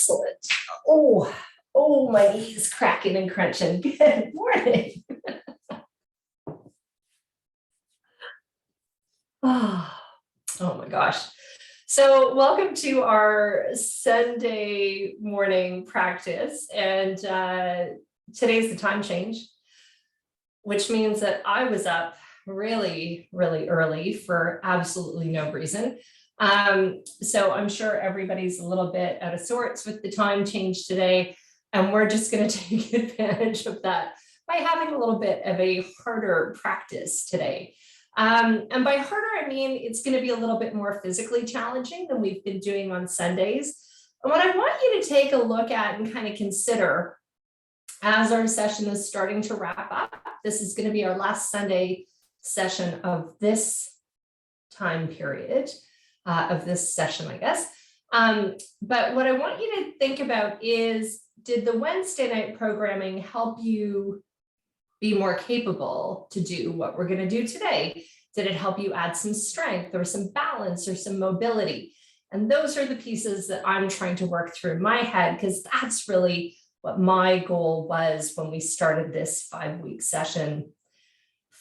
Excellent. Oh, my knees cracking and crunching. Good morning. Oh my gosh. So welcome to our Sunday morning practice. And today's the time change, which means that I was up really, really early for absolutely no reason. So I'm sure everybody's a little bit out of sorts with the time change today. And we're just going to take advantage of that by having a little bit of a harder practice today. And by harder, I mean, it's going to be a little bit more physically challenging than we've been doing on Sundays. And what I want you to take a look at and kind of consider as our session is starting to wrap up, this is going to be our last Sunday session of this time period, of this session, I guess. But what I want you to think about is, did the Wednesday night programming help you be more capable to do what we're going to do today? Did it help you add some strength or some balance or some mobility? And those are the pieces that I'm trying to work through in my head, because that's really what my goal was when we started this 5-week session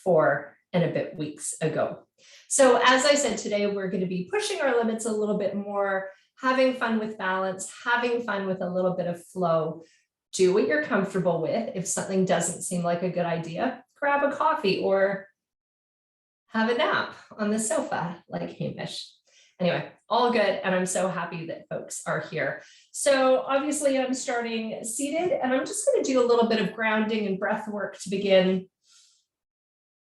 4 and a bit weeks ago. So as I said, today, we're going to be pushing our limits a little bit more, having fun with balance, having fun with a little bit of flow. Do what you're comfortable with. If something doesn't seem like a good idea, grab a coffee or have a nap on the sofa like Hamish. Anyway, all good. And I'm so happy that folks are here. So obviously I'm starting seated, and I'm just going to do a little bit of grounding and breath work to begin.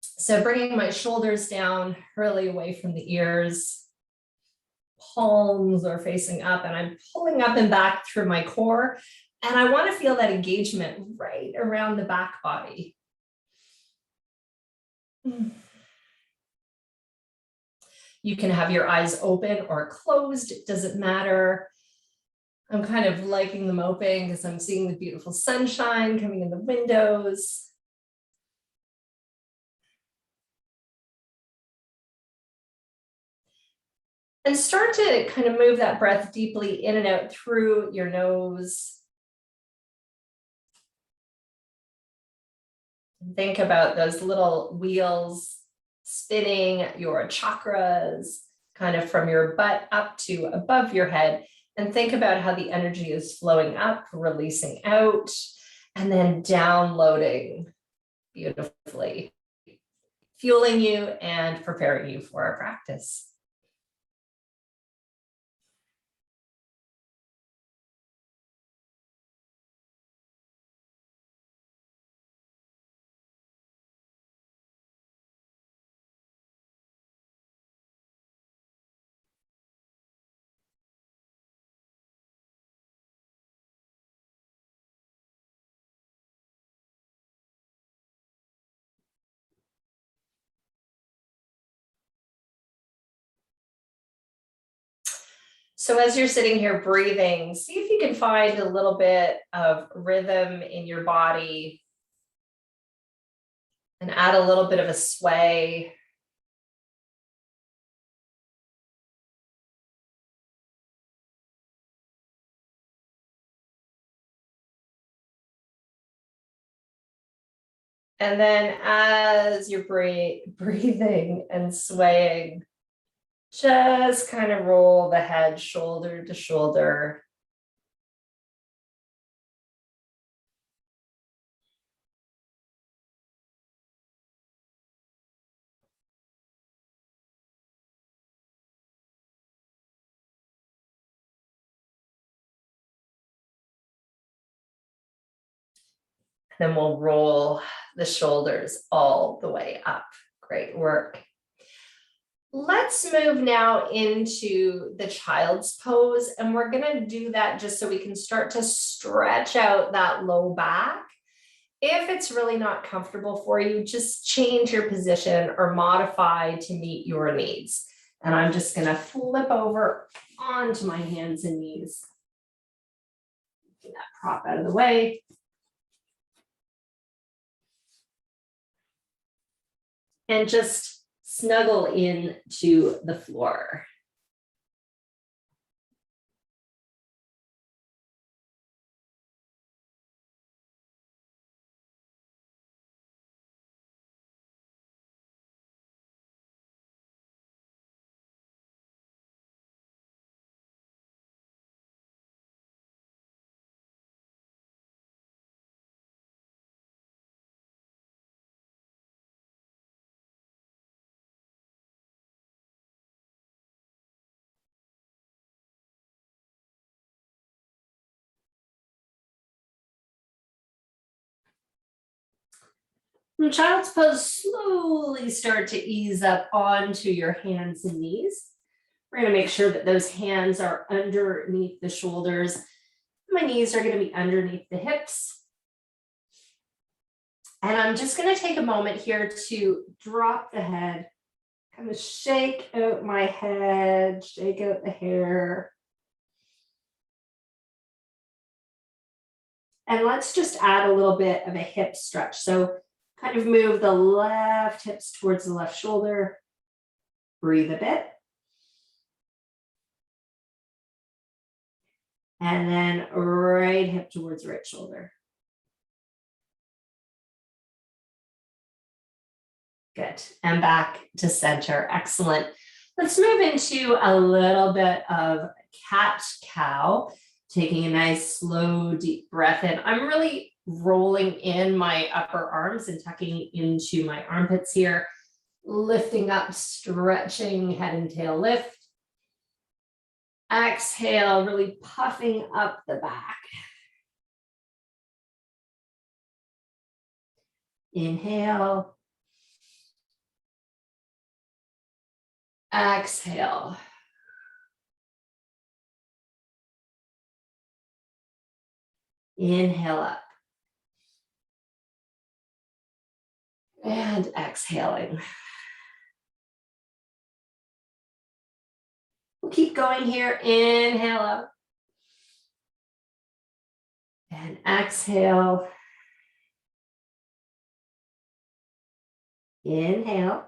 So bringing my shoulders down, really away from the ears. Palms are facing up, and I'm pulling up and back through my core. And I want to feel that engagement right around the back body. You can have your eyes open or closed, it doesn't matter. I'm kind of liking them open because I'm seeing the beautiful sunshine coming in the windows. And start to kind of move that breath deeply in and out through your nose. Think about those little wheels spinning your chakras kind of from your butt up to above your head. And think about how the energy is flowing up, releasing out, and then downloading beautifully, fueling you and preparing you for our practice. So as you're sitting here breathing, see if you can find a little bit of rhythm in your body and add a little bit of a sway. And then as you're breathing and swaying, just kind of roll the head shoulder to shoulder. Then we'll roll the shoulders all the way up. Great work. Let's move now into the child's pose, and we're going to do that just so we can start to stretch out that low back. If it's really not comfortable for you, just change your position or modify to meet your needs. And I'm just going to flip over onto my hands and knees. Get that prop out of the way. And just snuggle into the floor. From child's pose, slowly start to ease up onto your hands and knees. We're going to make sure that those hands are underneath the shoulders. My knees are going to be underneath the hips. And I'm just going to take a moment here to drop the head, kind of shake out my head, shake out the hair. And let's just add a little bit of a hip stretch. So kind of move the left hips towards the left shoulder. Breathe a bit. And then right hip towards right shoulder. Good. And back to center. Excellent. Let's move into a little bit of cat-cow, taking a nice, slow, deep breath in. I'm really rolling in my upper arms and tucking into my armpits here, lifting up, stretching, head and tail lift. Exhale, really puffing up the back. Inhale. Exhale. Inhale up. And exhaling. We'll keep going here. Inhale up. And exhale. Inhale.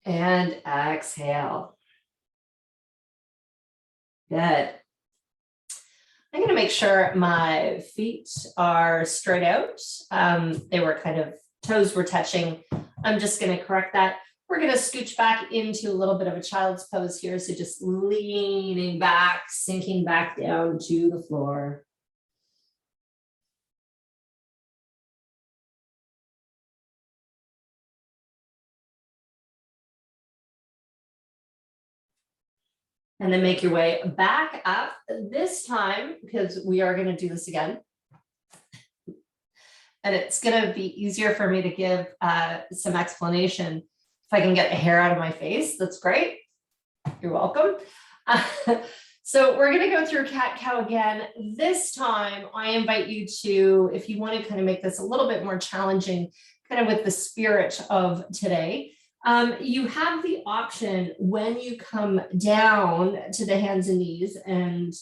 And exhale. Good. I'm going to make sure my feet are straight out. They were kind of, toes were touching. I'm just going to correct that. We're going to scooch back into a little bit of a child's pose here. So just leaning back, sinking back down to the floor. And then make your way back up. This time, because we are going to do this again. And it's going to be easier for me to give some explanation. If I can get the hair out of my face, that's great. You're welcome. So we're going to go through cat-cow again. This time, I invite you to, if you want to kind of make this a little bit more challenging, kind of with the spirit of today, you have the option when you come down to the hands and knees and,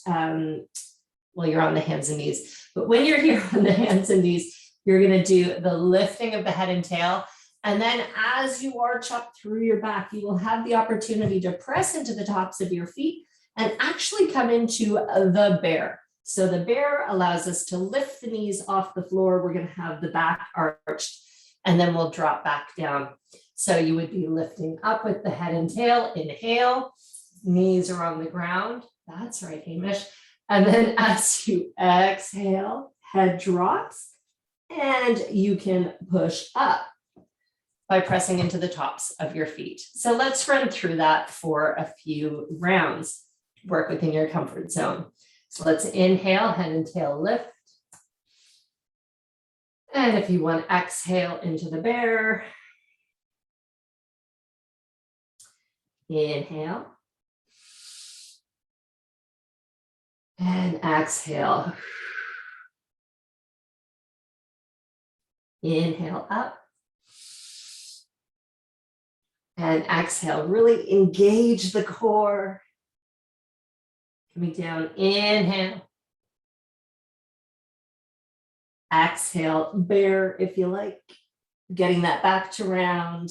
well, you're on the hands and knees, but when you're here on the hands and knees, you're going to do the lifting of the head and tail. And then as you arch up through your back, you will have the opportunity to press into the tops of your feet and actually come into the bear. So the bear allows us to lift the knees off the floor. We're going to have the back arched, and then we'll drop back down. So you would be lifting up with the head and tail. Inhale, knees are on the ground. That's right, Hamish. And then as you exhale, head drops, and you can push up by pressing into the tops of your feet. So let's run through that for a few rounds. Work within your comfort zone. So let's inhale, head and tail lift. And if you want, exhale into the bear. Inhale. And exhale. Inhale up. And exhale, really engage the core. Coming down, inhale. Exhale, bear if you like. Getting that back to round.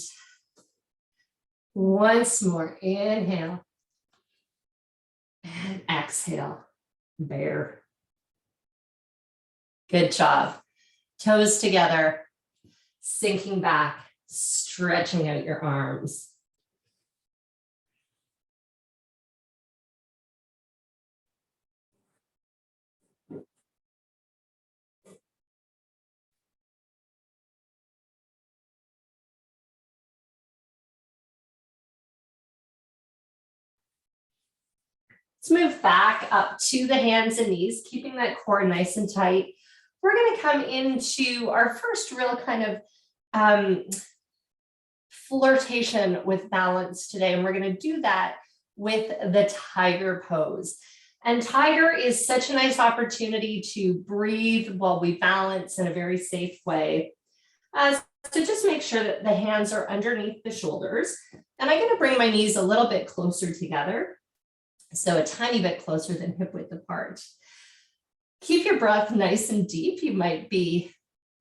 Once more, inhale. And exhale, bear. Good job. Toes together, sinking back, stretching out your arms. Let's move back up to the hands and knees, keeping that core nice and tight. we're going to come into our first real kind of flirtation with balance today. And we're going to do that with the tiger pose. And tiger is such a nice opportunity to breathe while we balance in a very safe way. So just make sure that the hands are underneath the shoulders. And I'm going to bring my knees a little bit closer together. So a tiny bit closer than hip width apart. Keep your breath nice and deep. You might be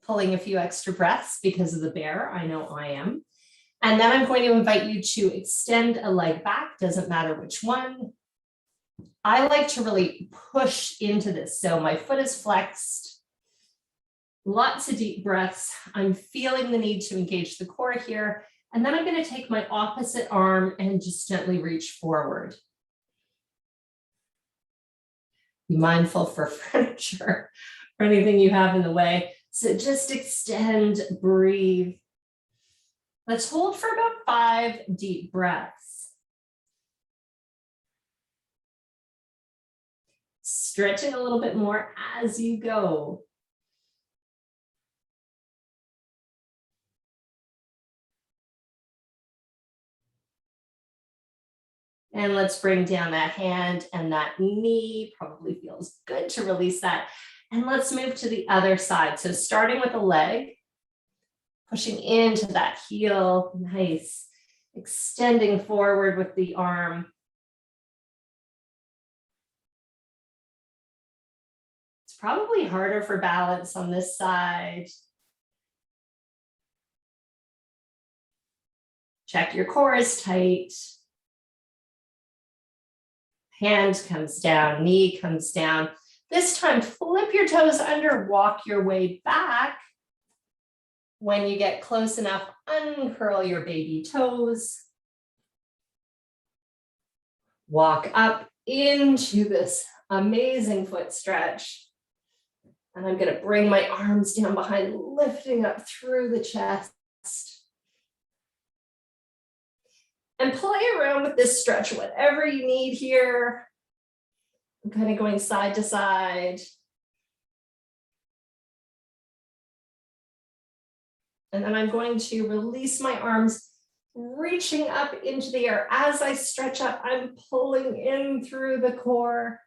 pulling a few extra breaths because of the bear. I know I am. And then I'm going to invite you to extend a leg back. Doesn't matter which one. I like to really push into this. So my foot is flexed. Lots of deep breaths. I'm feeling the need to engage the core here. And then I'm going to take my opposite arm and just gently reach forward. Be mindful for furniture or anything you have in the way. So just extend, breathe. Let's hold for about 5 deep breaths. Stretching a little bit more as you go. And let's bring down that hand and that knee. Probably feels good to release that. And let's move to the other side. So starting with the leg, pushing into that heel, nice. Extending forward with the arm. It's probably harder for balance on this side. Check your core is tight. Hand comes down, knee comes down. This time, flip your toes under, walk your way back. When you get close enough, uncurl your baby toes. Walk up into this amazing foot stretch. And I'm going to bring my arms down behind, lifting up through the chest. And play around with this stretch, whatever you need here. I'm kind of going side to side. And then I'm going to release my arms, reaching up into the air. As I stretch up, I'm pulling in through the core.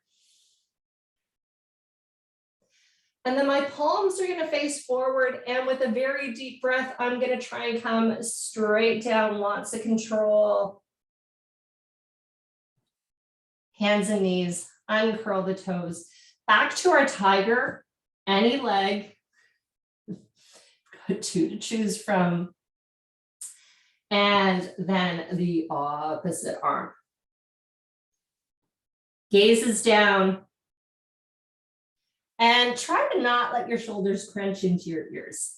And then my palms are going to face forward. And with a very deep breath, I'm going to try and come straight down, lots of control. Hands and knees, uncurl the toes. Back to our tiger, any leg. Got 2 to choose from. And then the opposite arm. Gaze is down. And try to not let your shoulders crunch into your ears.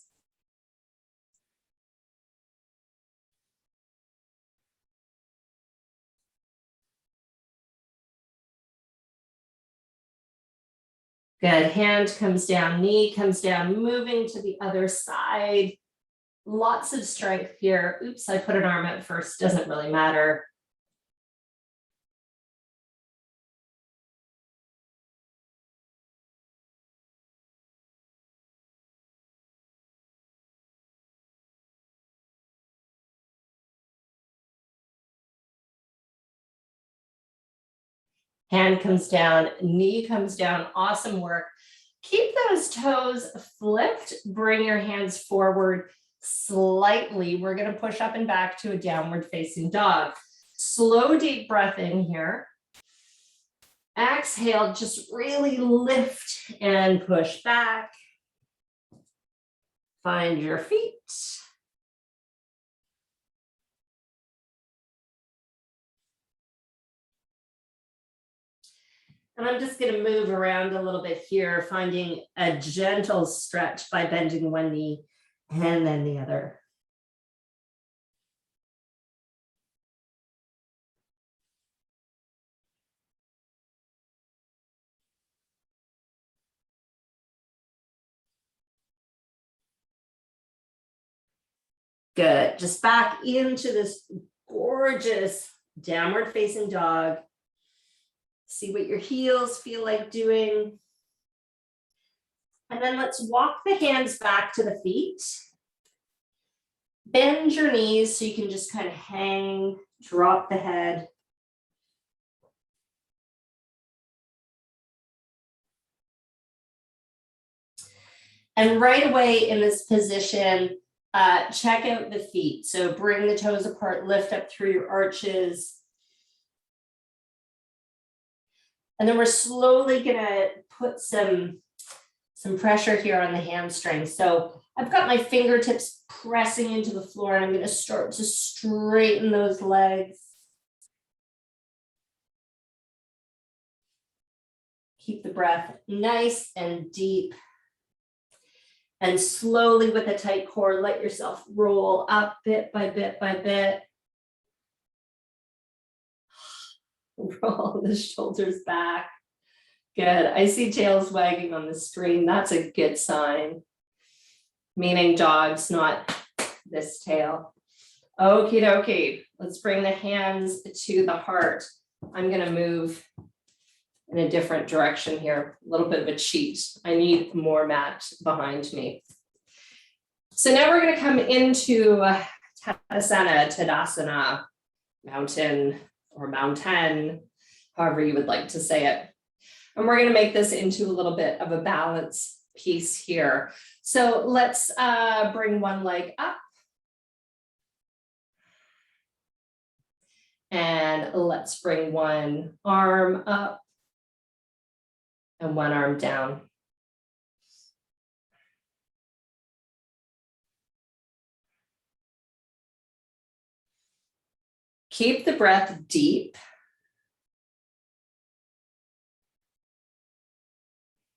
Good, hand comes down, knee comes down, moving to the other side. Lots of strength here. Oops, I put an arm out first, doesn't really matter. Hand comes down, knee comes down, awesome work. Keep those toes flipped, bring your hands forward slightly. We're gonna push up and back to a downward facing dog. Slow, deep breath in here. Exhale, just really lift and push back. Find your feet. And I'm just going to move around a little bit here, finding a gentle stretch by bending one knee and then the other. Good. Just back into this gorgeous downward facing dog. See what your heels feel like doing. And then let's walk the hands back to the feet. Bend your knees so you can just kind of hang, drop the head. And right away in this position, check out the feet. So bring the toes apart, lift up through your arches. And then we're slowly gonna put some pressure here on the hamstrings. So I've got my fingertips pressing into the floor and I'm gonna start to straighten those legs. Keep the breath nice and deep. And slowly with a tight core, let yourself roll up bit by bit by bit. Roll the shoulders back. Good. I see tails wagging on the screen. That's a good sign. Meaning dogs, not this tail. Okie dokie. Let's bring the hands to the heart. I'm going to move in a different direction here. A little bit of a cheat. I need more mat behind me. So now we're going to come into Tadasana, mountain or mountain, however you would like to say it. And we're going to make this into a little bit of a balance piece here. So let's bring one leg up. And let's bring one arm up and one arm down. Keep the breath deep.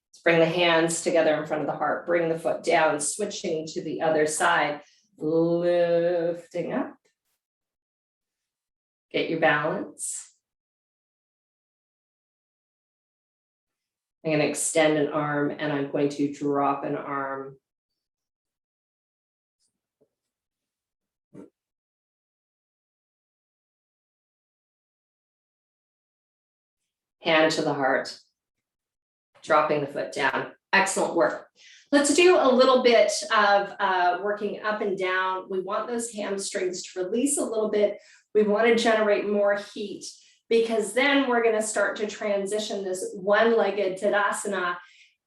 Let's bring the hands together in front of the heart. Bring the foot down, switching to the other side, lifting up. Get your balance. I'm going to extend an arm and I'm going to drop an arm. Hand to the heart, dropping the foot down. Excellent work. Let's do a little bit of working up and down. We want those hamstrings to release a little bit. We want to generate more heat because then we're going to start to transition this one-legged Tadasana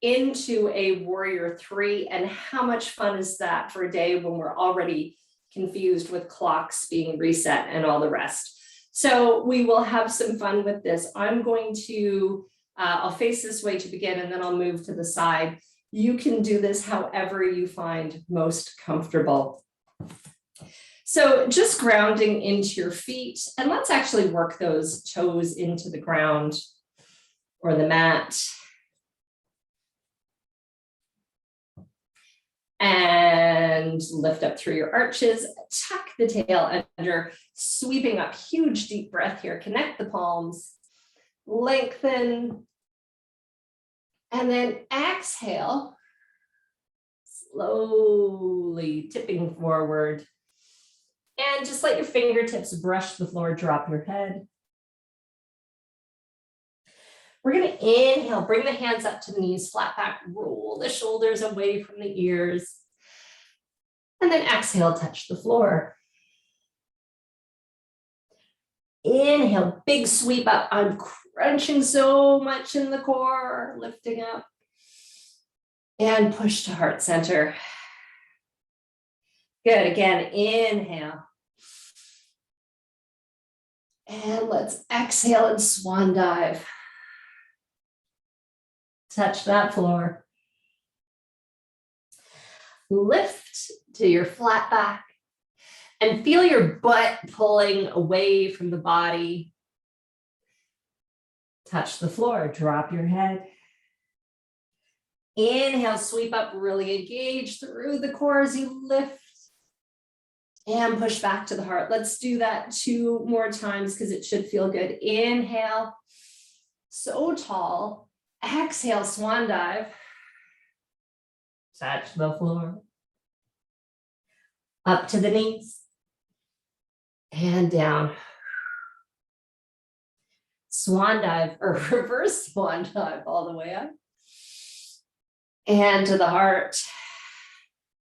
into a warrior three. And how much fun is that for a day when we're already confused with clocks being reset and all the rest? So we will have some fun with this. I'm going to, I'll face this way to begin and then I'll move to the side. You can do this however you find most comfortable. So just grounding into your feet, and let's actually work those toes into the ground or the mat. And lift up through your arches, tuck the tail under, sweeping up, huge deep breath here, connect the palms, lengthen, and then exhale, slowly tipping forward, and just let your fingertips brush the floor, drop your head. We're going to inhale, bring the hands up to the knees, flat back, roll the shoulders away from the ears. And then exhale, touch the floor. Inhale, big sweep up. I'm crunching so much in the core, lifting up. And push to heart center. Good, again, inhale. And let's exhale and swan dive. Touch that floor. Lift to your flat back and feel your butt pulling away from the body. Touch the floor, drop your head. Inhale, sweep up, really engage through the core as you lift. And push back to the heart. Let's do that 2 more times because it should feel good. Inhale, so tall. Exhale, swan dive. Touch the floor. Up to the knees. And down. Swan dive or reverse swan dive all the way up. And to the heart.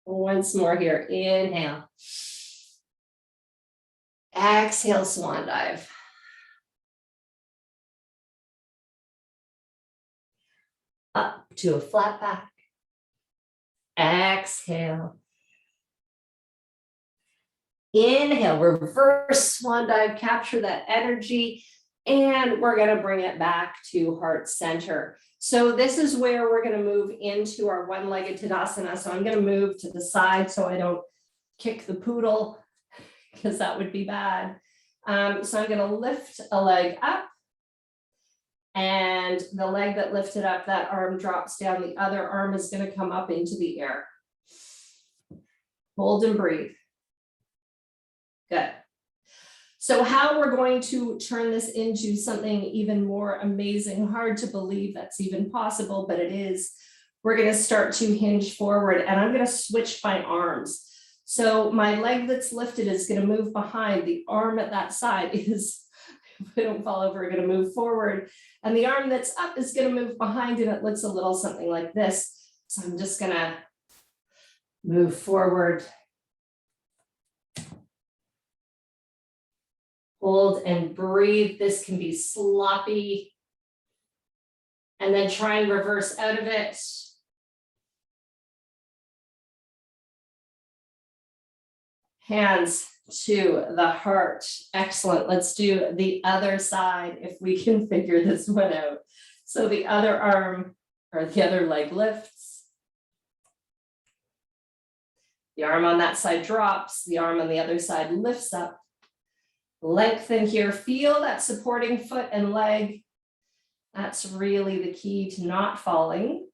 Once more here, inhale. Exhale, swan dive. Up to a flat back. Exhale. Inhale, reverse swan dive, capture that energy, and we're going to bring it back to heart center. So this is where we're going to move into our one-legged Tadasana. So I'm going to move to the side so I don't kick the poodle, because that would be bad. So I'm going to lift a leg up, and the leg that lifted up, that arm drops down. The other arm is going to come up into the air. Hold and breathe. Good. So how we're going to turn this into something even more amazing, hard to believe that's even possible, but it is. We're going to start to hinge forward, and I'm going to switch my arms. So my leg that's lifted is going to move behind. The arm at that side is, if I don't fall over, we're going to move forward. And the arm that's up is going to move behind, and it looks a little something like this. So I'm just going to move forward. Hold and breathe. This can be sloppy. And then try and reverse out of it. Hands to the heart. Excellent. Let's do the other side if we can figure this one out. So the other arm or the other leg lifts. The arm on that side drops. The arm on the other side lifts up. Lengthen here. Feel that supporting foot and leg. That's really the key to not falling.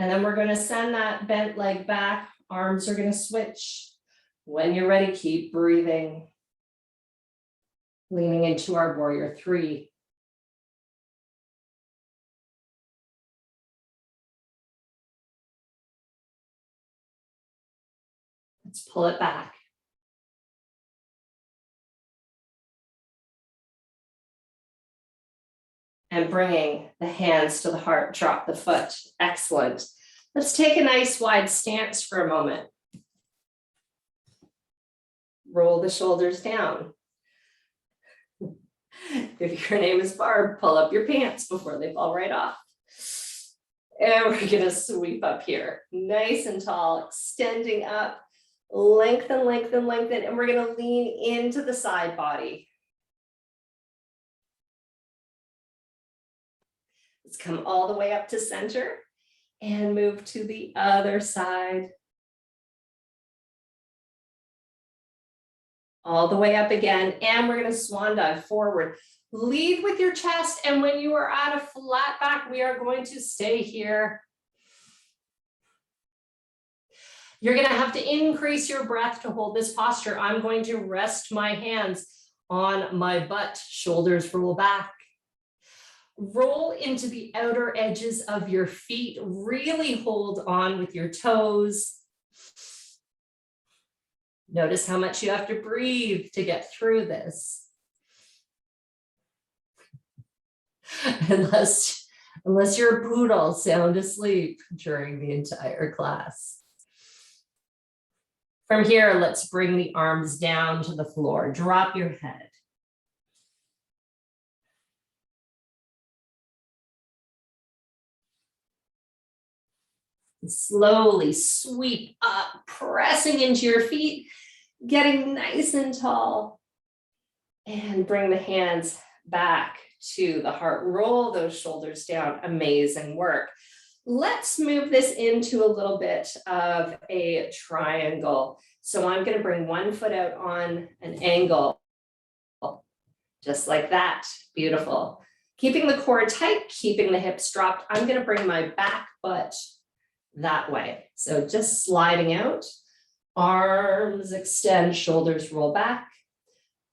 And then we're going to send that bent leg back. Arms are going to switch. When you're ready, keep breathing. Leaning into our warrior three. Let's pull it back. And bringing the hands to the heart, drop the foot. Excellent. Let's take a nice wide stance for a moment. Roll the shoulders down. If your name is Barb, pull up your pants before they fall right off. And we're going to sweep up here. Nice and tall, extending up. Lengthen, lengthen, lengthen. And we're going to lean into the side body. Let's come all the way up to center and move to the other side. All the way up again, and we're going to swan dive forward. Lead with your chest, and when you are at a flat back, we are going to stay here. You're going to have to increase your breath to hold this posture. I'm going to rest my hands on my butt, shoulders roll back. Roll into the outer edges of your feet. Really hold on with your toes. Notice how much you have to breathe to get through this. Unless you're a poodle, sound asleep during the entire class. From here, let's bring the arms down to the floor. Drop your head. Slowly sweep up, pressing into your feet, getting nice and tall. And bring the hands back to the heart. Roll those shoulders down. Amazing work. Let's move this into a little bit of a triangle. So I'm going to bring one foot out on an angle, just like that. Beautiful. Keeping the core tight, keeping the hips dropped. I'm going to bring my back butt that way. So just sliding out, arms extend, shoulders roll back,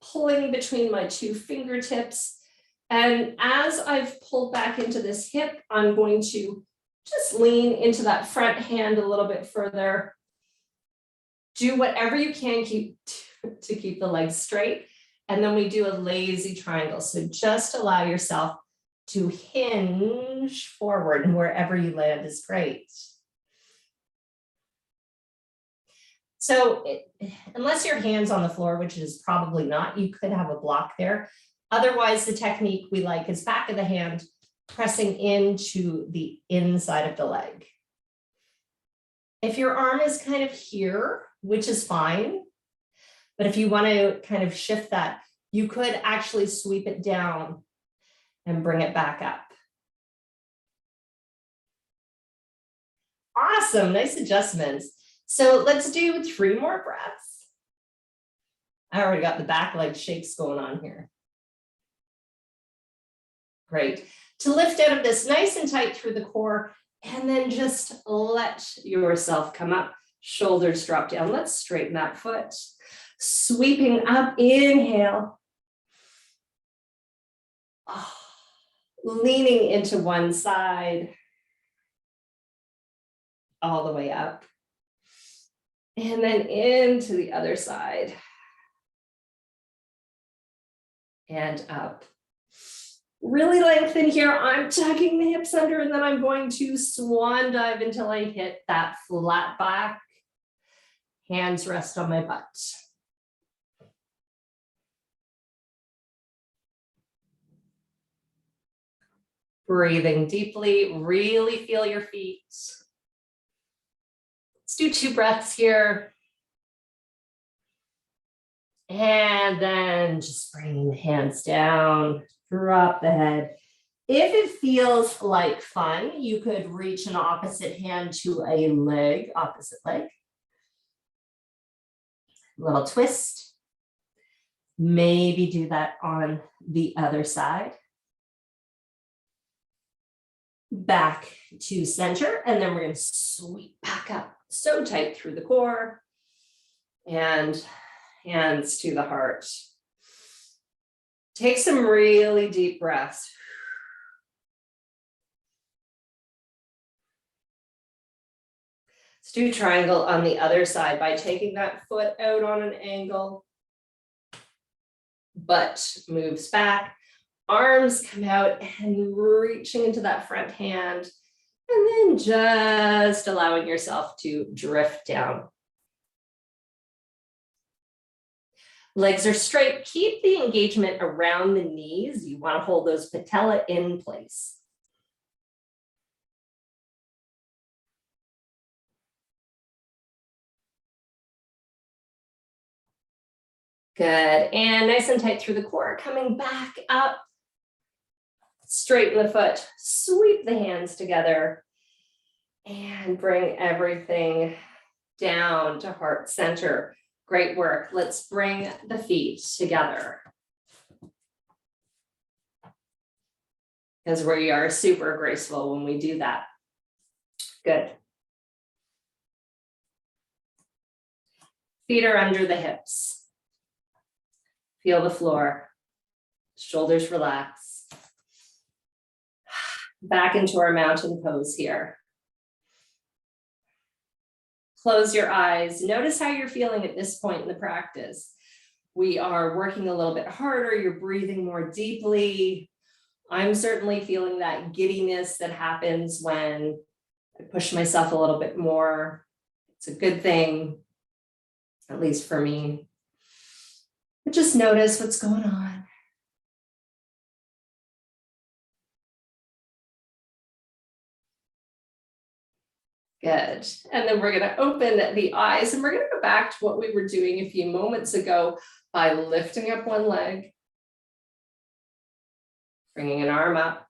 pulling between my two fingertips. And as I've pulled back into this hip, I'm going to just lean into that front hand a little bit further. Do whatever you can to keep the legs straight. And then we do a lazy triangle. So just allow yourself to hinge forward, and wherever you land is great. So unless your hand's on the floor, which is probably not, you could have a block there. Otherwise, the technique we like is back of the hand pressing into the inside of the leg. If your arm is kind of here, which is fine, but if you want to kind of shift that, you could actually sweep it down and bring it back up. Awesome, nice adjustments. So let's do 3 more breaths. I already got the back leg shakes going on here. Great. To lift out of this nice and tight through the core, and then just let yourself come up. Shoulders drop down. Let's straighten that foot. Sweeping up, inhale. Oh, leaning into one side. All the way up. And then into the other side. And up. Really lengthen here. I'm tucking the hips under, and then I'm going to swan dive until I hit that flat back. Hands rest on my butt. Breathing deeply, really feel your feet. Let's do 2 breaths here. And then just bringing the hands down, drop the head. If it feels like fun, you could reach an opposite hand to a leg, opposite leg. Little twist. Maybe do that on the other side. Back to center, and then we're going to sweep back up. So tight through the core. And hands to the heart. Take some really deep breaths. Let's do triangle on the other side by taking that foot out on an angle. Butt moves back. Arms come out and reaching into that front hand. And then just allowing yourself to drift down. Legs are straight. Keep the engagement around the knees. You want to hold those patella in place. Good. And nice and tight through the core. Coming back up. Straighten the foot. Sweep the hands together. And bring everything down to heart center. Great work. Let's bring the feet together. Because we are super graceful when we do that. Good. Feet are under the hips. Feel the floor. Shoulders relax. Back into our mountain pose here. Close your eyes. Notice how you're feeling at this point in the practice. We are working a little bit harder. You're breathing more deeply. I'm certainly feeling that giddiness that happens when I push myself a little bit more. It's a good thing, at least for me. But just notice what's going on. Good. And then we're going to open the eyes, and we're going to go back to what we were doing a few moments ago by lifting up one leg, bringing an arm up,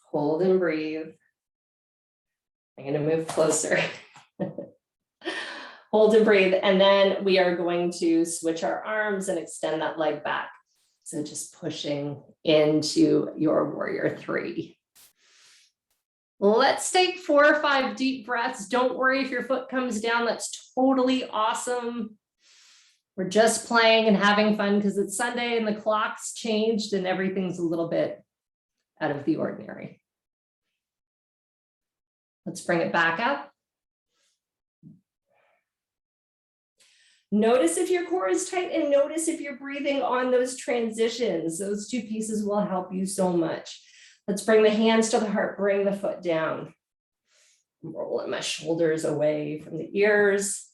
hold and breathe. I'm going to move closer. Hold and breathe. And then we are going to switch our arms and extend that leg back. So just pushing into your warrior 3. Let's take 4 or 5 deep breaths. Don't worry if your foot comes down. That's totally awesome. We're just playing and having fun because it's Sunday and the clock's changed and everything's a little bit out of the ordinary. Let's bring it back up. Notice if your core is tight and notice if you're breathing on those transitions. Those two pieces will help you so much. Let's bring the hands to the heart, bring the foot down. I'm rolling my shoulders away from the ears.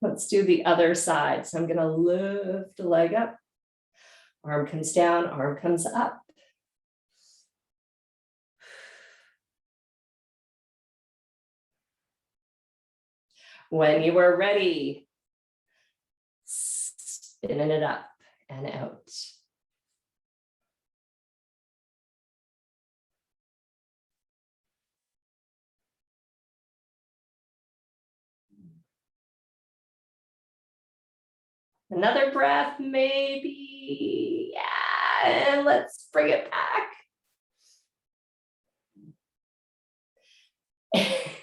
Let's do the other side. So I'm going to lift the leg up. Arm comes down, arm comes up. When you are ready, spinning it up and out. Another breath, maybe. Yeah, and let's bring it back.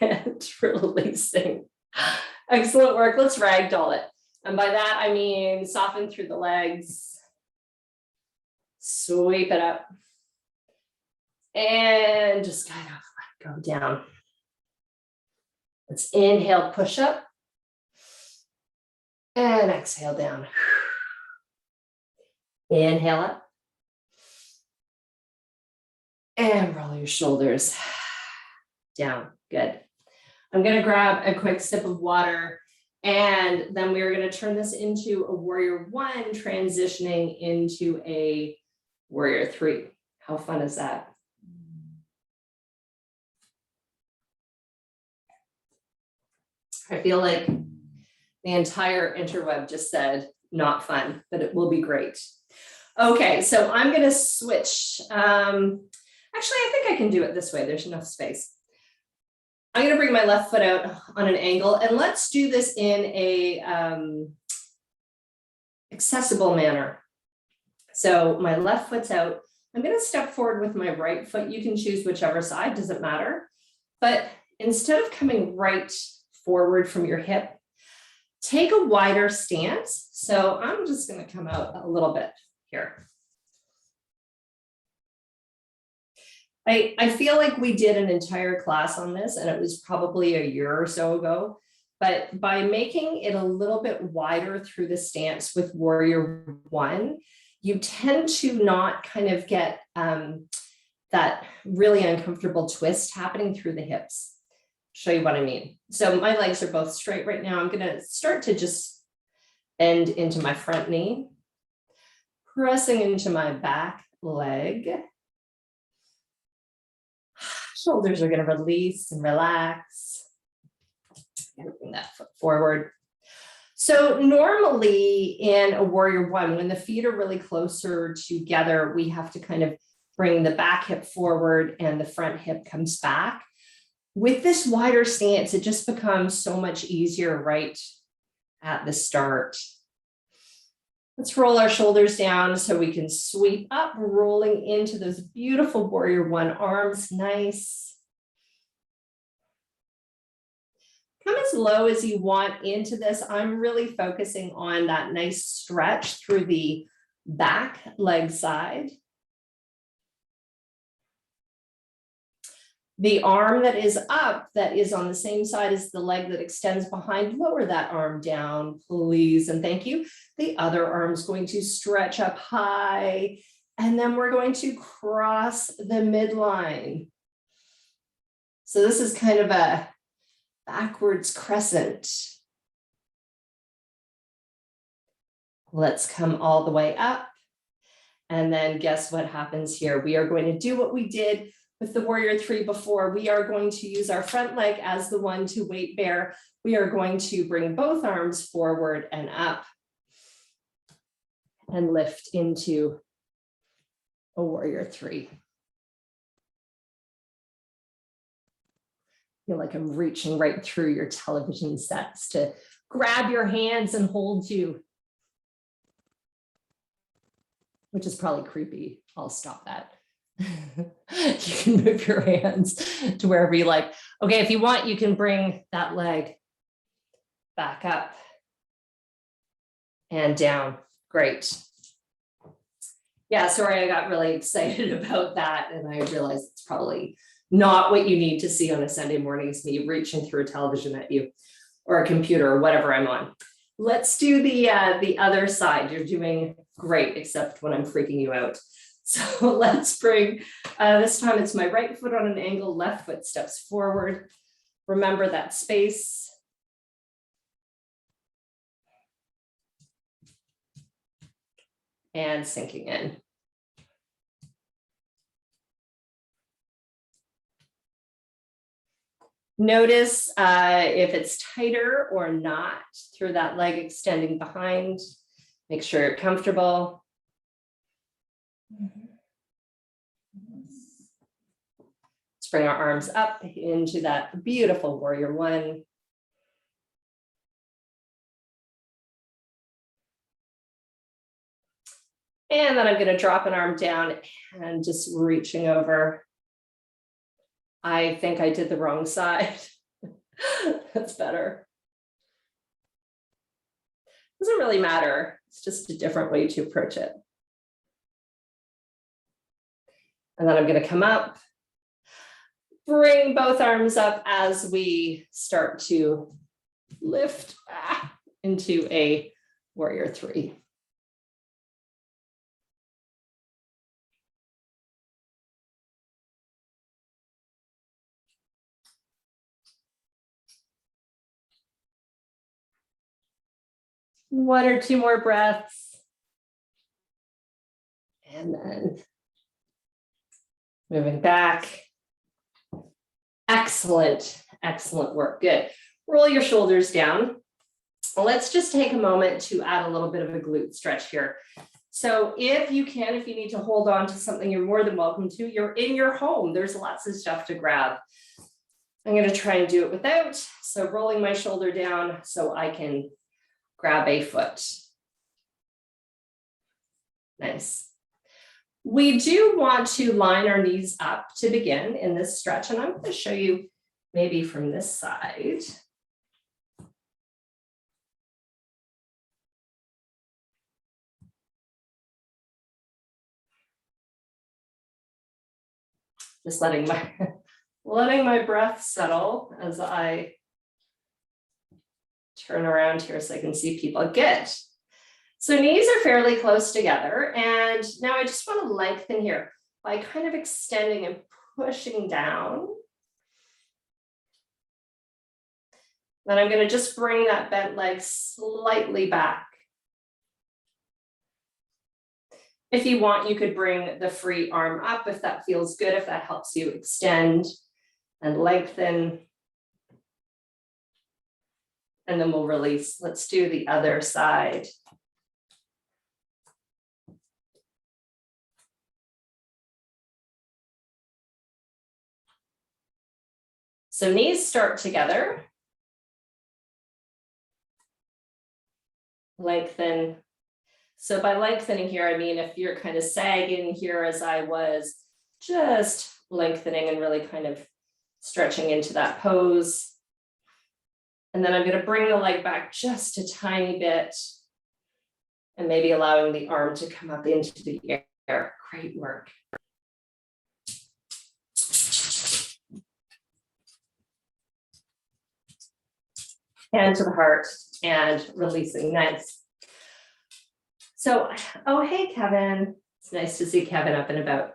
And releasing. Excellent work. Let's ragdoll it. And by that, I mean soften through the legs. Sweep it up. And just kind of let go down. Let's inhale, push up. And exhale down. Inhale up. And roll your shoulders down. Good. I'm going to grab a quick sip of water, and then we're going to turn this into a warrior one, transitioning into a warrior three. How fun is that? I feel like the entire interweb just said not fun, but it will be great. Okay, so I'm going to switch. Actually, I think I can do it this way. There's enough space. I'm going to bring my left foot out on an angle, and let's do this in a accessible manner. So my left foot's out. I'm going to step forward with my right foot. You can choose whichever side, doesn't matter. But instead of coming right forward from your hip, take a wider stance. So I'm just going to come out a little bit here. I feel like we did an entire class on this, and it was probably a year or so ago, but by making it a little bit wider through the stance with warrior one, you tend to not kind of get that really uncomfortable twist happening through the hips. Show you what I mean. So my legs are both straight right now. I'm going to start to just bend into my front knee, pressing into my back leg. Shoulders are going to release and relax. I'm going to bring that foot forward. So normally in a warrior one, when the feet are really closer together, we have to kind of bring the back hip forward and the front hip comes back. With this wider stance, it just becomes so much easier right at the start. Let's roll our shoulders down so we can sweep up, rolling into those beautiful warrior one arms. Nice. Come as low as you want into this. I'm really focusing on that nice stretch through the back leg side. The arm that is up, that is on the same side as the leg that extends behind, lower that arm down, please, and thank you. The other arm's going to stretch up high, and then we're going to cross the midline. So this is kind of a backwards crescent. Let's come all the way up, and then guess what happens here? We are going to do what we did with the warrior three before. We are going to use our front leg as the one to weight bear. We are going to bring both arms forward and up and lift into a warrior three. I feel like I'm reaching right through your television sets to grab your hands and hold you, which is probably creepy. I'll stop that. You can move your hands to wherever you like. Okay, if you want, you can bring that leg back up and down. Great. Yeah, sorry, I got really excited about that, and I realized it's probably not what you need to see on a Sunday morning, is me reaching through a television at you. or a computer or whatever I'm on. Let's do the other side. You're doing great, except when I'm freaking you out. So let's bring, this time it's my right foot on an angle, left foot steps forward. Remember that space. And sinking in. Notice if it's tighter or not through that leg extending behind. Make sure you're comfortable. Let's bring our arms up into that beautiful warrior one. And then I'm going to drop an arm down and just reaching over. I think I did the wrong side. That's better. Doesn't really matter. It's just a different way to approach it. And then I'm going to come up, bring both arms up as we start to lift into a warrior three. One or two more breaths. And then moving back. Excellent, excellent work. Good. Roll your shoulders down. Let's just take a moment to add a little bit of a glute stretch here. So if you can, if you need to hold on to something, you're more than welcome to. You're in your home. There's lots of stuff to grab. I'm going to try and do it without. So rolling my shoulder down so I can grab a foot. Nice. We do want to line our knees up to begin in this stretch, and I'm going to show you maybe from this side. Just letting my breath settle as I turn around here so I can see people. Good. So knees are fairly close together. And now I just want to lengthen here by kind of extending and pushing down. Then I'm going to just bring that bent leg slightly back. If you want, you could bring the free arm up if that feels good, if that helps you extend and lengthen. And then we'll release. Let's do the other side. So knees start together. Lengthen. So by lengthening here, I mean if you're kind of sagging here as I was, just lengthening and really kind of stretching into that pose. And then I'm going to bring the leg back just a tiny bit and maybe allowing the arm to come up into the air. Great work. Hand to the heart and releasing. Nice. So, oh, hey, Kevin. It's nice to see Kevin up and about.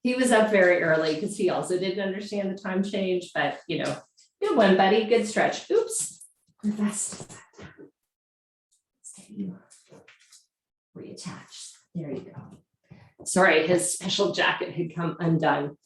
He was up very early because he also didn't understand the time change, but you know, good one, buddy. Good stretch. Oops. Reattach. There you go. Sorry, his special jacket had come undone.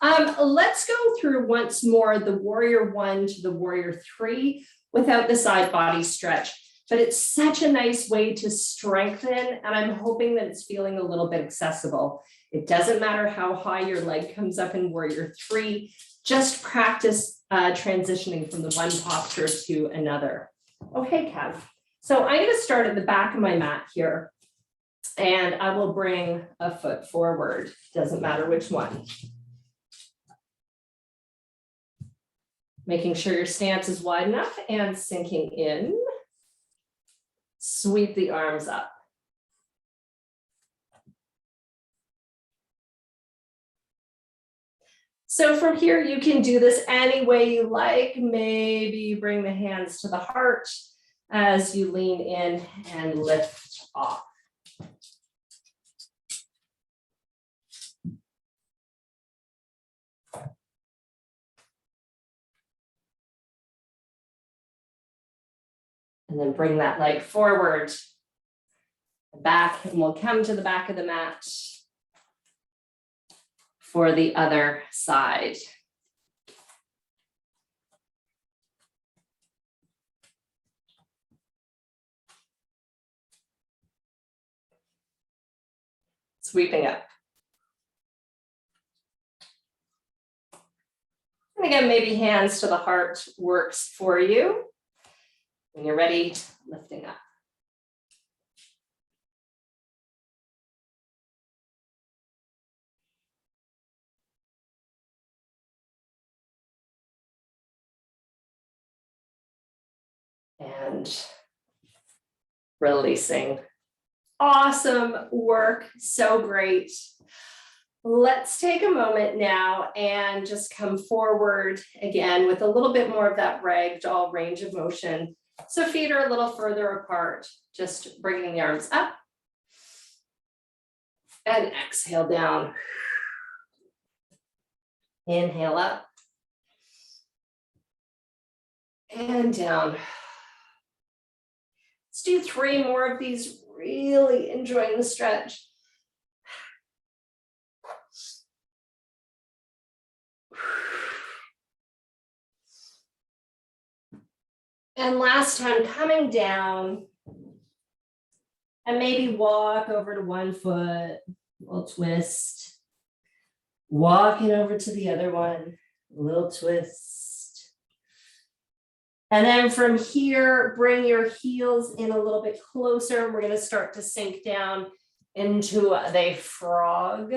Let's go through once more the warrior one to the warrior three without the side body stretch, but it's such a nice way to strengthen, and I'm hoping that it's feeling a little bit accessible. It doesn't matter how high your leg comes up in warrior three, just practice transitioning from the one posture to another. Okay, Kev. So I'm going to start at the back of my mat here, and I will bring a foot forward. Doesn't matter which one. Making sure your stance is wide enough and sinking in. Sweep the arms up. So from here, you can do this any way you like. Maybe you bring the hands to the heart as you lean in and lift off. And then bring that leg forward, back, and we'll come to the back of the mat for the other side. Sweeping up. And again, maybe hands to the heart works for you. When you're ready, lifting up. And releasing. Awesome work, so great. Let's take a moment now and just come forward again with a little bit more of that ragdoll range of motion. So feet are a little further apart, just bringing the arms up. And exhale down. Inhale up. And down. Let's do 3 more of these, really enjoying the stretch. And last time, coming down, and maybe walk over to one foot, a little twist. Walking over to the other one, a little twist. And then from here, bring your heels in a little bit closer. We're going to start to sink down into the frog.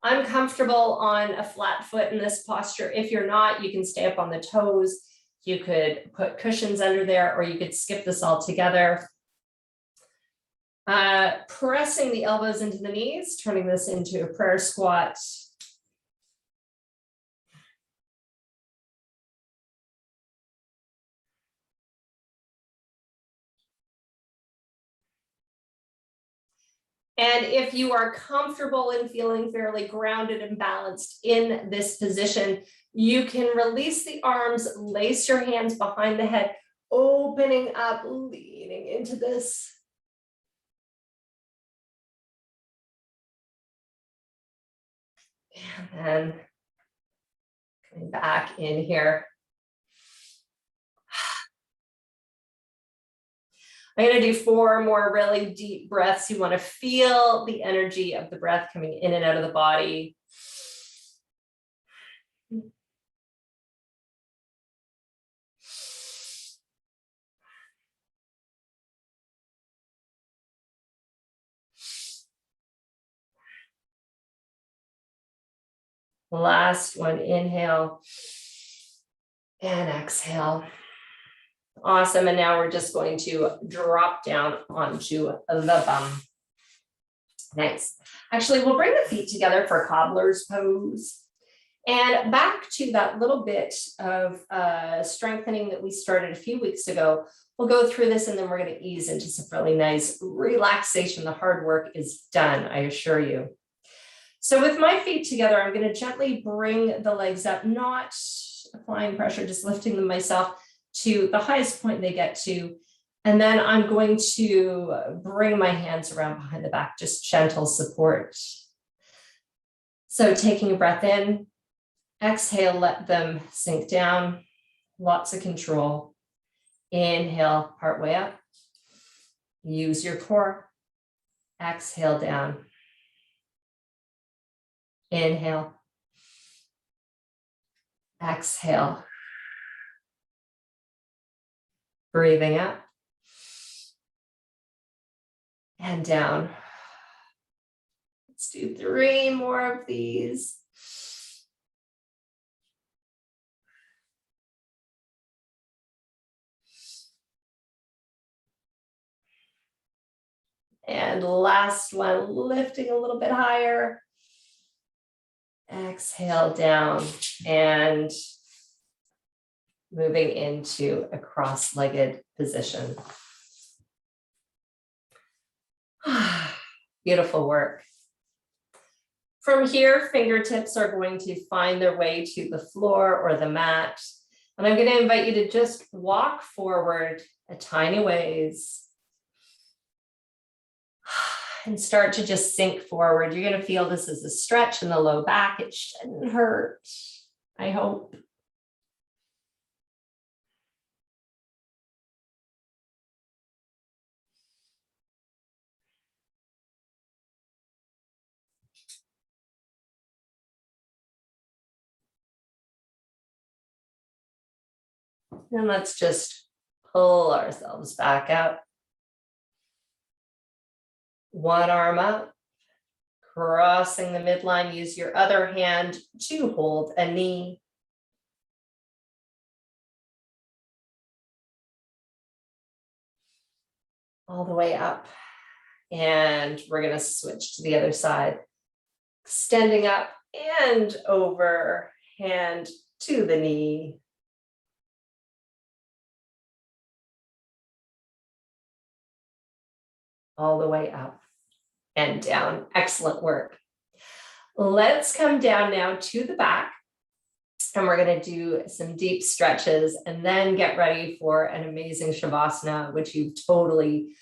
I'm comfortable on a flat foot in this posture. If you're not, you can stay up on the toes. You could put cushions under there, or you could skip this all together. Pressing the elbows into the knees, turning this into a prayer squat. And if you are comfortable in feeling fairly grounded and balanced in this position, you can release the arms, lace your hands behind the head, opening up, leaning into this. And then coming back in here. I'm going to do 4 more really deep breaths. You want to feel the energy of the breath coming in and out of the body. Last one, inhale and exhale. Awesome. And now we're just going to drop down onto the bum. Nice. Actually, we'll bring the feet together for cobbler's pose. And back to that little bit of strengthening that we started a few weeks ago. We'll go through this and then we're going to ease into some really nice relaxation. The hard work is done, I assure you. So with my feet together, I'm going to gently bring the legs up, not applying pressure, just lifting them myself to the highest point they get to. And then I'm going to bring my hands around behind the back, just gentle support. So taking a breath in, exhale, let them sink down. Lots of control. Inhale, partway up. Use your core. Exhale down. Inhale. Exhale. Breathing up. And down. Let's do 3 more of these. And last one, lifting a little bit higher. Exhale down and moving into a cross-legged position. Beautiful work. From here, fingertips are going to find their way to the floor or the mat. And I'm going to invite you to just walk forward a tiny ways and start to just sink forward. You're going to feel this as a stretch in the low back. It shouldn't hurt, I hope. And let's just pull ourselves back up. One arm up, crossing the midline. Use your other hand to hold a knee. All the way up. And we're going to switch to the other side. Extending up and over, hand to the knee. All the way up and down. Excellent work. Let's come down now to the back. And we're going to do some deep stretches and then get ready for an amazing Shavasana, which you've totally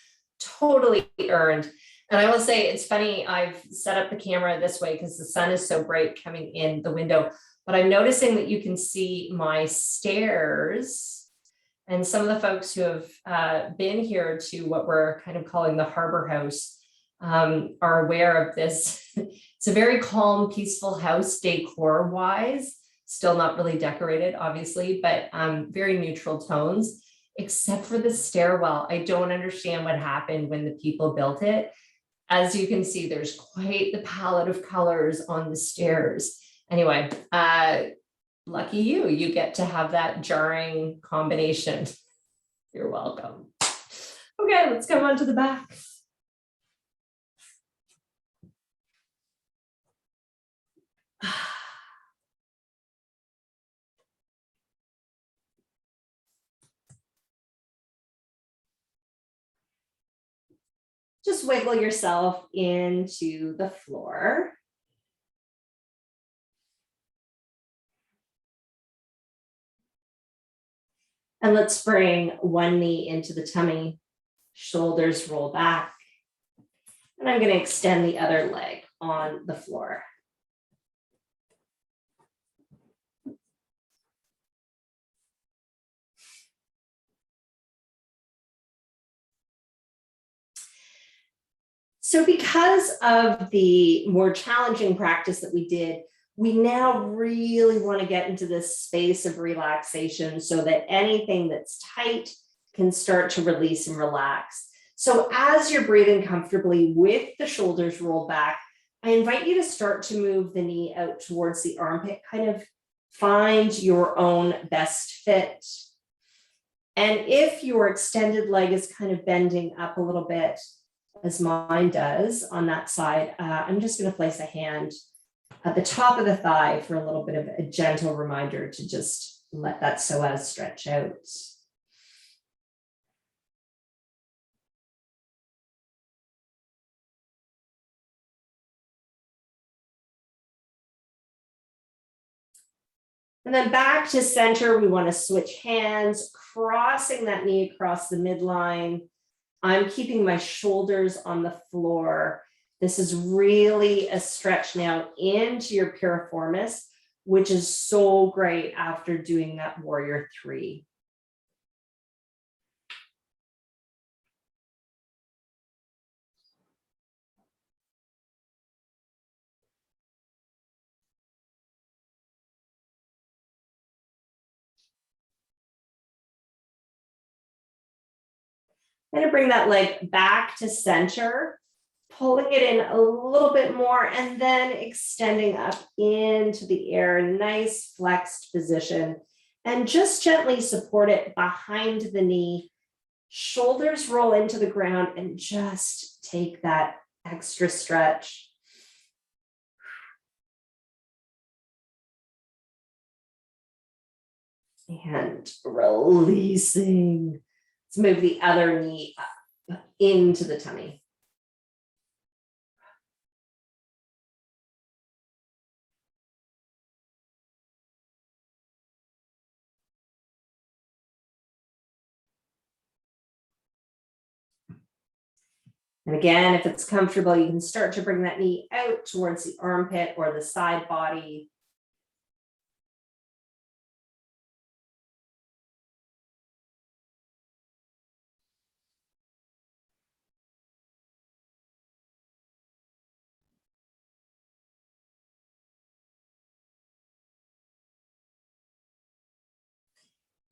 earned. And I will say, it's funny, I've set up the camera this way because the sun is so bright coming in the window, but I'm noticing that you can see my stairs. And some of the folks who have been here to what we're kind of calling the Harbor House are aware of this. It's a very calm, peaceful house decor wise, still not really decorated, obviously, but very neutral tones, except for the stairwell. I don't understand what happened when the people built it. As you can see, there's quite the palette of colors on the stairs. Anyway, lucky you, you get to have that jarring combination. You're welcome. Okay, let's come on to the back. Just wiggle yourself into the floor. And let's bring one knee into the tummy, shoulders roll back. And I'm going to extend the other leg on the floor. So because of the more challenging practice that we did, we now really want to get into this space of relaxation so that anything that's tight can start to release and relax. So as you're breathing comfortably with the shoulders rolled back, I invite you to start to move the knee out towards the armpit, kind of find your own best fit. And if your extended leg is kind of bending up a little bit, as mine does on that side, I'm just going to place a hand at the top of the thigh for a little bit of a gentle reminder to just let that psoas stretch out. And then back to center, we want to switch hands, crossing that knee across the midline. I'm keeping my shoulders on the floor. This is really a stretch now into your piriformis, which is so great after doing that warrior 3. I'm going to bring that leg back to center, pulling it in a little bit more, and then extending up into the air, nice flexed position, and just gently support it behind the knee, Shoulders roll into the ground and just take that extra stretch. And releasing. Let's move the other knee up into the tummy. And again, if it's comfortable, you can start to bring that knee out towards the armpit or the side body.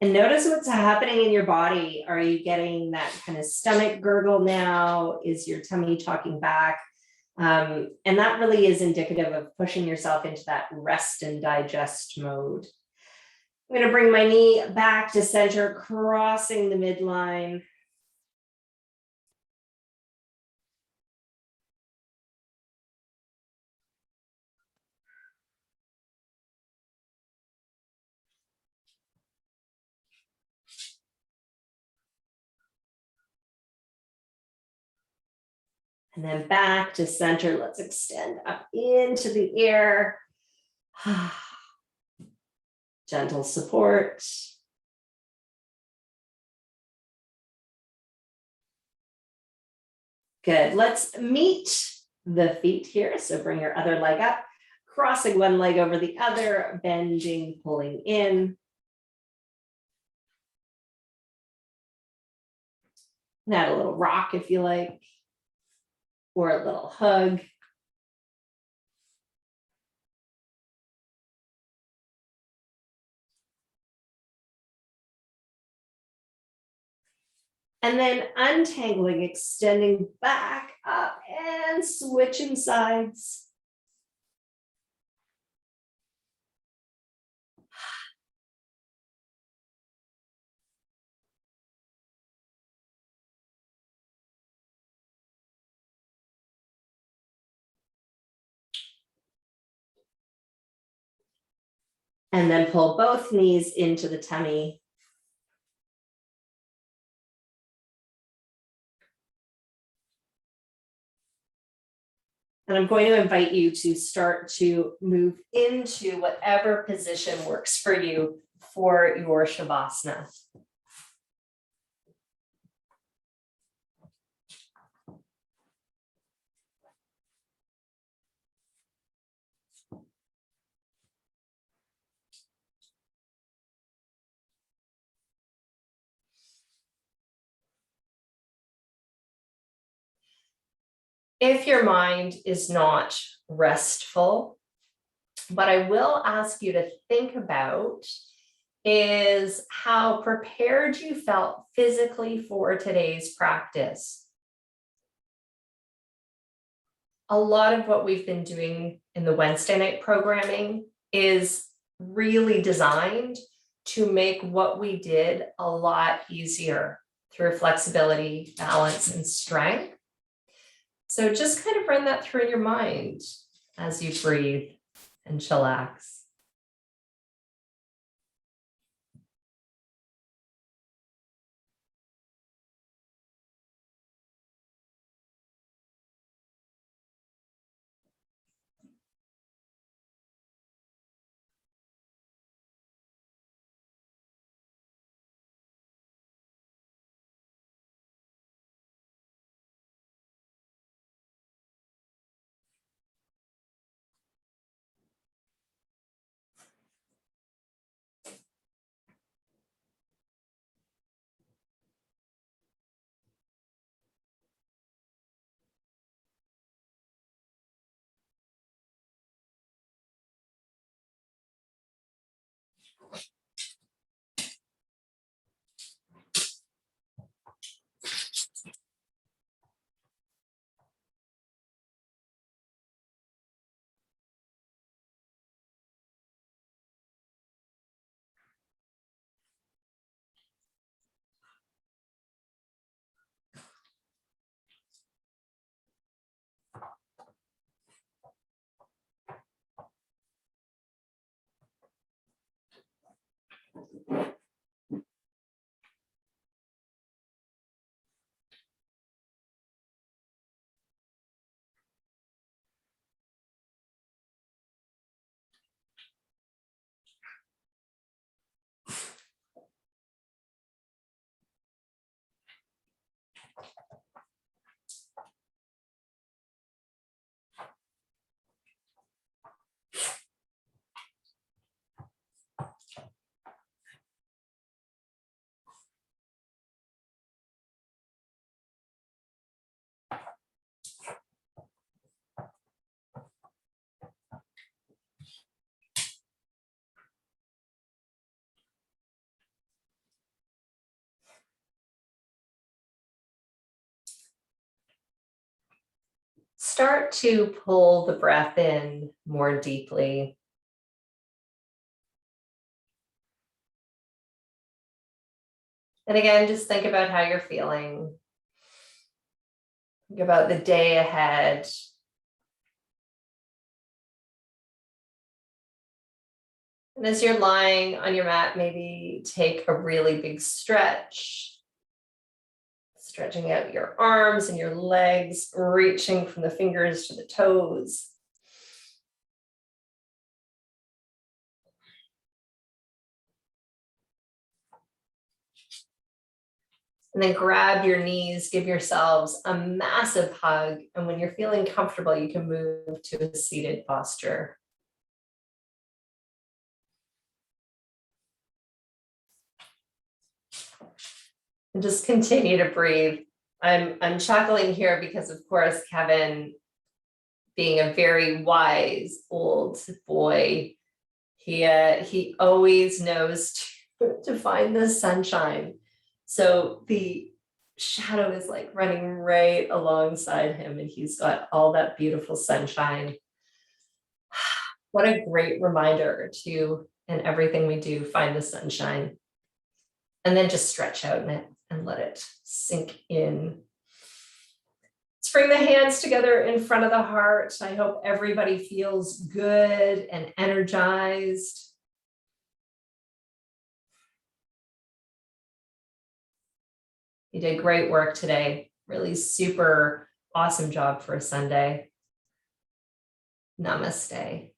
And notice what's happening in your body. Are you getting that kind of stomach gurgle now? Is your tummy talking back? And that really is indicative of pushing yourself into that rest and digest mode. I'm going to bring my knee back to center, crossing the midline. And then back to center. Let's extend up into the air. Gentle support. Good. Let's meet the feet here. So bring your other leg up, crossing one leg over the other, bending, pulling in. And add a little rock if you like, or a little hug. And then untangling, extending back up and switching sides. And then pull both knees into the tummy. And I'm going to invite you to start to move into whatever position works for you for your Shavasana. If your mind is not restful, what I will ask you to think about is how prepared you felt physically for today's practice. A lot of what we've been doing in the Wednesday night programming is really designed to make what we did a lot easier through flexibility, balance, and strength. So just kind of run that through in your mind as you breathe and chillax. start to pull the breath in more deeply. And again, just think about how you're feeling. Think about the day ahead. And as you're lying on your mat, maybe take a really big stretch. Stretching out your arms and your legs, reaching from the fingers to the toes. And then grab your knees, give yourselves a massive hug. And when you're feeling comfortable, you can move to a seated posture. And just continue to breathe. I'm chuckling here because, of course, Kevin, being a very wise old boy, he always knows to find the sunshine. So the shadow is like running right alongside him, and he's got all that beautiful sunshine. What a great reminder to, in everything we do, find the sunshine. And then just stretch out in it and let it sink in. Let's bring the hands together in front of the heart. I hope everybody feels good and energized. You did great work today. Really super awesome job for a Sunday. Namaste.